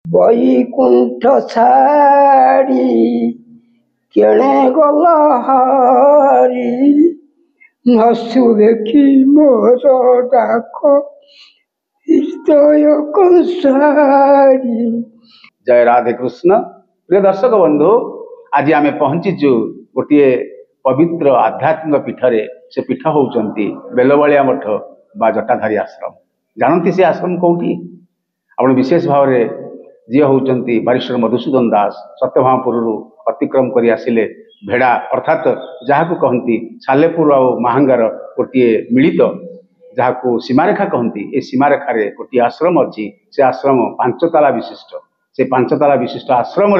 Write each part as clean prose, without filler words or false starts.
ବୈକୁଣ୍ଠ ଛାଡ଼ି କେଣେ ଗଲ ହରି, ନଶୁ ଦେଖି ମୋର ଡାକ ହୃଦୟ କଂସାରୀ। जय राधे कृष्ण। प्रिय दर्शक बंधु, आज आम पहुंचीचु गोटे पवित्र आध्यात्मिक पीठरे। से पीठ होउचंती बेलवालिया मठ बा जटाधारी आश्रम। जानती से आश्रम कौटी? आपण विशेष भाव में जी होउचंती बारिश्वर मधुसूदन दास सत्यभामपुर अतिक्रम करी आसिले भेड़ा अर्थात जहाँ को कहती सालेपुर आ महांगार गोटे मिलित जहाँ को सीमारेखा कहती। ए सीमारेखा गोटे आश्रम अच्छी। से आश्रम 5 ताला विशिष्ट। से 5 ताला विशिष्ट आश्रम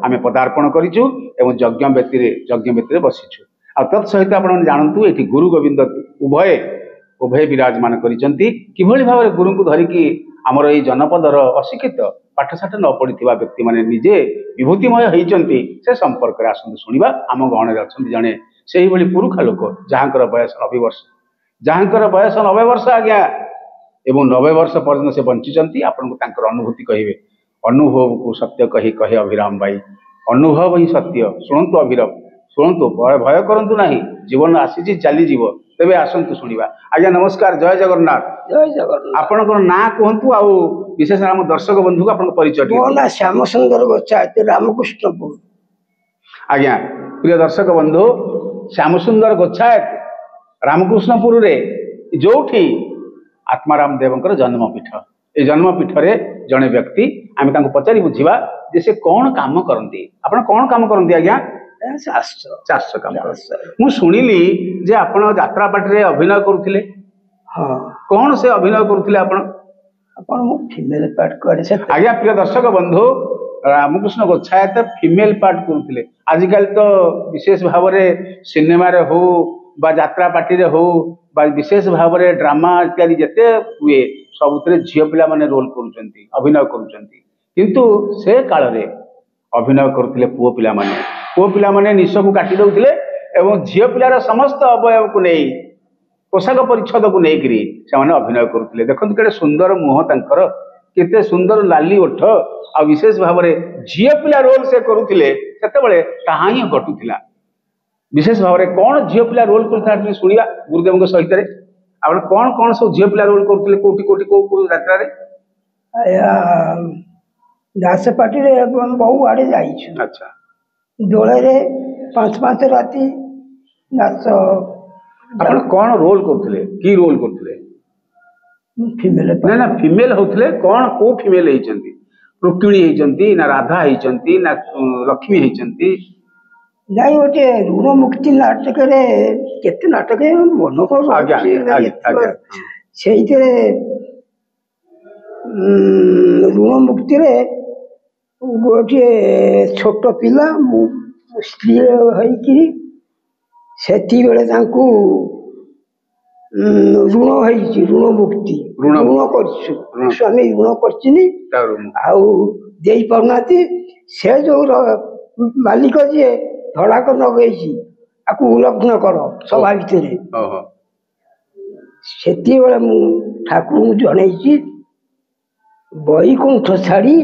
आम पदार्पण करूँ एवं यज्ञ व्यक्ति बसीचु। आ तत्सहित आप जानतु ये गुरु गोविंद उभय विराजमान करिसेंती। किभଳି भाव गुरु को धरिकी आमर ये जनपदर अशिक्षित पाठशाठ न पढ़ी व्यक्ति माने निजे विभूतिमय होती से संपर्क में आसतु शुणा। आम गहण अच्छा जड़े से ही पुरुखा लोक जहाँकर बयस 90 वर्ष, जहाँकर बयस 90 वर्ष आज्ञा एवं 90 वर्ष पर्यटन से बंचिंट। आपको अनुभूति कहे अनुभव को सत्य कही कहे अभिराम भाई। अनुभव ही सत्य। शुणु अभिराम, शुणु भय करूँ ना, जीवन आसी चली जीव। तेरे आसतु शुणा। आज्ञा नमस्कार, जय जगन्नाथ। जय जगन्नाथ। आपनकर ना कहतु आ विशेष आम दर्शक बंधु को आपन परिचय। मो ना श्याम सुंदर गोचायत, रामकृष्णपुर। आज्ञा प्रिय दर्शक बंधु, श्याम सुंदर गोचायत रामकृष्णपुर रे जोठी आत्माराम देवंकर जन्मपीठ। ये जन्मपीठ रे जड़े व्यक्ति आम पचारि बुझा जे से कौन काम करती। आपण कौन काम करती आज्ञा? चाष काम। मु शुणिली जे आपण यात्रा पार्टी रे अभिनय करुथिले। हाँ, कौन से अभिनय करुथिले आपण? फीमेल पार्ट करे। आज्ञा प्रिय दर्शक बंधु, रामकृष्ण गोच्छायत फीमेल पार्ट करुथिले। आजिकल तो विशेष भाव में सिनेमा रे हो बा यात्रा पार्टी रे हो बा विशेष भाव में ड्रामा इत्यादि जिते हुए सबुत झील पिला माने रोल करुचंती, अभिनय करुचंती। किंतु से काल रे अभिनय करुथिले पुओ पिला माने। पुओ पिला माने निश को काटी दउथिले एवं झील पिलार समस्त अवयव को नहीं, पोशाक परिच्छद को लेकर से अभिनय करुले। देखते केते सुंदर मुह तांकर, केते सुंदर लाली ओठ। आ विशेष भाव में झील पिला रोल से करुले सेतेबेले ताहा ही घटुला। विशेष भाव में कौन झील पिला रोल करता शुणा गुरुदेव सहित। आप कौन कौन सब झील पिला रोल करते कोटि कोटि को यात्रा रे? दास पार्टी रे बहु आड़े जाई। अच्छा, दोले रे 5 राति नाच। आप कौन रोल करते? की रोल करते? फीमेल ना फीमेल होते कौन को फीमेल होती? रुक्मिणी होती ना राधा होती ना लक्ष्मी होती? नहीं, गोटे ऋण मुक्ति नाटक केते नाटक मन कर से ऋण मुक्ति रे गोटे छोट पिला स्त्री होइकी सेती बेले तांकू ऋण होइछि, ऋण मुक्ति ऋण करछु। स्वामी ऋण करछिनी आउ देई परनाती। से जो मालिक जे धड़ाक नगेछि आकु उलग्न कर सभा भितरे। सेती बेले मु ठाकुर को जणैछि बैकुंठ छाड़ी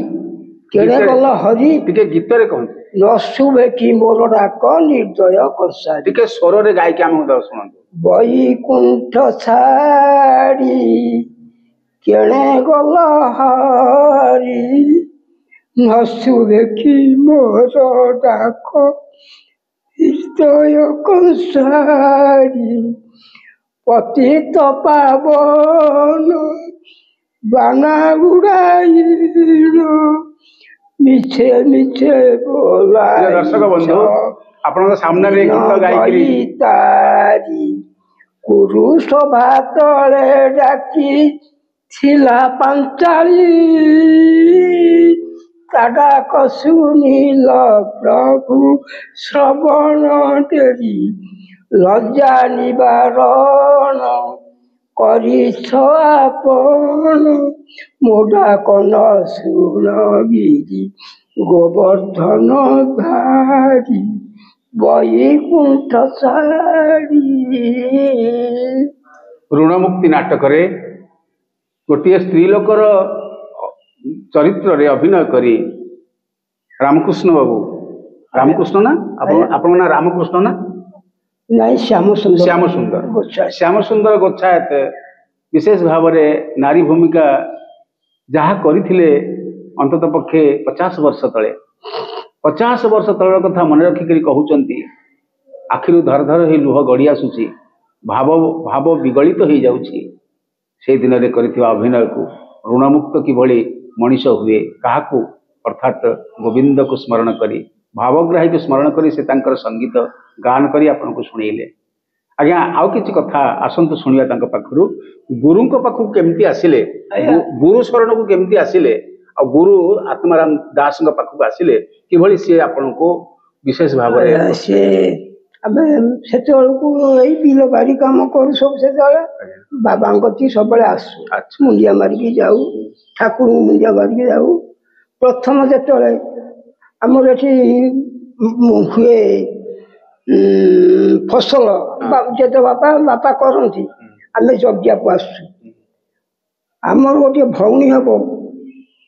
केड़े गल हरि। टिके गीत रे कहंती नशुभे कि मोर डाक निर्दय कंसारी। टिके स्वर रे गाय के हम सुनंतु। बैकुंठ छाड़ी केड़े गल हरि, नशुभे कि मोर डाक हृदय कंसारी। पतित पावन बाना गुड़ाइल मिछे मिछे बोला। दर्शक बंधु, आपण सामने रे गीत गाई तारी कुरु सभा तले डाकी थिला पांचाली। ताडा कसुनील प्रभु श्रवण देरी, लज्जा निवारण करिछ आपण। मोडा कन सुनगिरी गोवर्धन धारी, बैकुंठ छाड़ी। ऋण मुक्ति नाटक रे गोटे स्त्री लोकर चरित्र रे अभिनय करी रामकृष्ण बाबू रामकृष्ण ना आपण ना रामकृष्ण ना नहीं श्याम सुंदर श्याम सुंदर गोच्छायत विशेष भाव में नारी भूमिका जहाँ करथिले अंतत पक्षे 50 वर्ष तले 50 वर्ष तल कथा मन रखिक कहउचंती आखिरु धर धर ही लुह गड़ी आसुची भाव भाव विगलित हो जाउची से दिन रे करथिबा अभिनय को ऋणमुक्त किभली मनीष हुए काहाकू अर्थात गोविंद को स्मरण करी भावग्राही को स्मरण करी से तांकर संगीत गान करी आपन को सुनेइले। आज्ञा आउ किछि कथा आसंतु सुनिया तांक पाखरु गुरु को पाखु केमती आसिले गुरु शरण को केमती आसिले आ गुरु आत्माराम दास को पाखु आसिले किभली से आपन को विशेष भाव रे से आमे सेतेबेलकू एई बिल बारी काम करू सब सेतेबेले बाबांकती सबले आसु मुंडिया मारिकी जाऊ ठाकुर मुंडिया मारिकी जाऊ प्रथम जेतेबेले हमर एठी हुए फसल जेते बापा करती आम यज्ञा को आसु आमर गोटे भौणी हम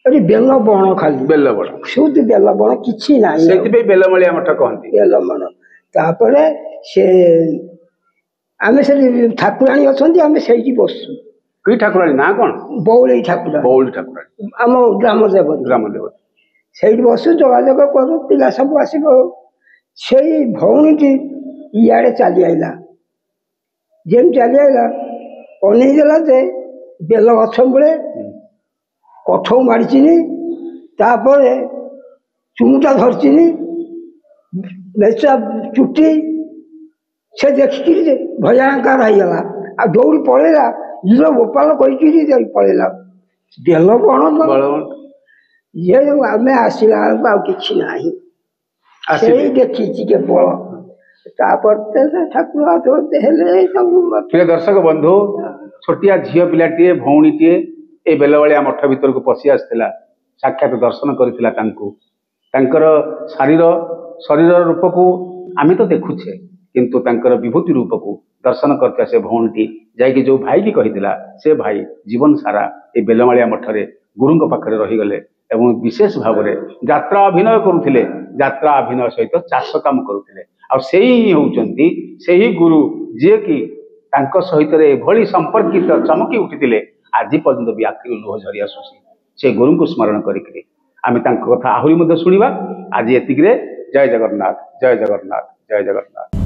ये बेल बण खाली बेल बण शुद्ध बेल बण कि ना बेलमलिया मठ कहती बेल बण तापर से आम से ठाकुराणी अच्छा आम से बसु कि ठाकुराणी ना कौन बौली ठाकुराणी आम ग्राम देवती से बसु जोगाजोग करूँ पिला सब आस से भौणी इे चली आईला जेम चली आईला अनेईदेला जे बेल गछ मूले कठौ मारिचिनी तापर चुमुटा धरचिनी मेचा चुटी से देखिकी भयांकार होगला आ दौड़ी पलैला इलो गोपाल कही पलैला बेल बण ये आम आसला कि देखी केवल ठाकुर प्रिय दर्शक बंधु छोटिया झील पिलाटे भौणीटे ए बेलवालिया मठ भीतर को पशि आसला साक्षात दर्शन कर शरीर रूप को आम तो देखुचे किंतु तांकर विभूति रूप को दर्शन करता से भौणी जाकि जो भाई की कही से भाई जीवन सारा ए बेलवालिया मठरे गुरु पाखे रहीगले एवं विशेष भाव में यात्रा अभिनय करुले यात्रा अभिनय सहित चाष काम करुले से गुरु जी कि सहित एभली संपर्कित चमकी उठी आज पर्यंत भी आखिर लुह झरी आसुची से गुरु को स्मरण करें आम कथा आहरी शुणा आज एतिक जय जगन्नाथ जय जगन्नाथ जय जगन्नाथ।